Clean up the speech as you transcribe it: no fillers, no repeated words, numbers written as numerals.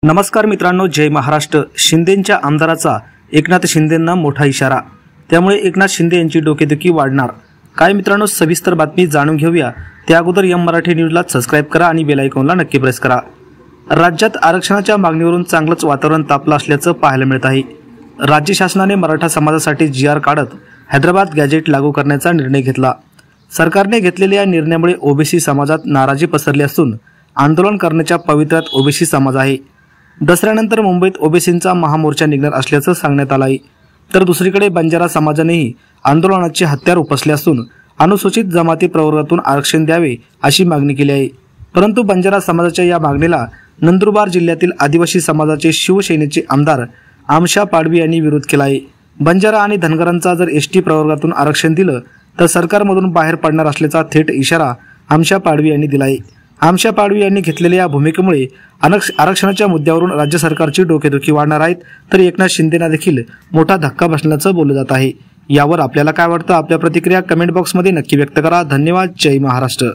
नमस्कार मित्रांनो, जय महाराष्ट्र। शिंदेंच्या आमदाराचा एकनाथ शिंदेंना मोठा इशारा, त्यामुळे एकनाथ शिंदे यांची डोकेदुखी वाढणार। काय मित्रांनो, सविस्तर बातमी जाणून घेऊया। त्या अगोदर एम मराठी न्यूजला सबस्क्राइब करा आणि बेल आयकॉनला नक्की प्रेस करा। राज्यात आरक्षणाच्या मागणीवरून चांगलंच वातावरण तापलं असल्याचं पाहायला मिळत आहे। राज्य शासनाने मराठा समाजासाठी जीआर काढत हैदराबाद गॅजेट लागू करण्याचा निर्णय घेतला। सरकारने घेतलेल्या या निर्णयामुळे ओबीसी समाजात नाराजी पसरली असून आंदोलन करण्याच्या पवित्र्यात ओबीसी समाज आहे। दसऱ्यानंतर मुंबईत ओबीसींचा महामोर्चा निघणार असल्याचं सांगण्यात आलं आहे। तर दुसरीकडे बंजारा समाजानेही आंदोलनाचे हत्यार उपसले असून अनुसूचित जमाती प्रवर्गातून आरक्षण द्यावे अशी मागणी केली आहे। परंतु बंजारा समाजाच्या या मागणीला नंदुरबार जिल्ह्यातील आदिवासी समाजाचे शिवसेनेचे आमदार आमशा पाडवी यांनी विरोध केला आहे। बंजारा आणि धनगरांचा जर एसटी प्रवर्गातून आरक्षण दिलं तर सरकारमधून बाहेर पडणार असल्याचा थेट इशारा आमशा पाडवी यांनी दिला आहे। आमशा पाडवी यांनी घेतलेल्या या भूमिकेमुळे आरक्षणाच्या मुद्द्यावरून राज्य सरकारची डोकेदुखी वाढणार आहेत, तर एकनाथ शिंदेंना देखील मोठा धक्का बसल्याचं बोललं जात आहे। यावर आपल्याला काय वाटतं? आपल्या प्रतिक्रिया कमेंट बॉक्समध्ये नक्की व्यक्त करा। धन्यवाद। जय महाराष्ट्र।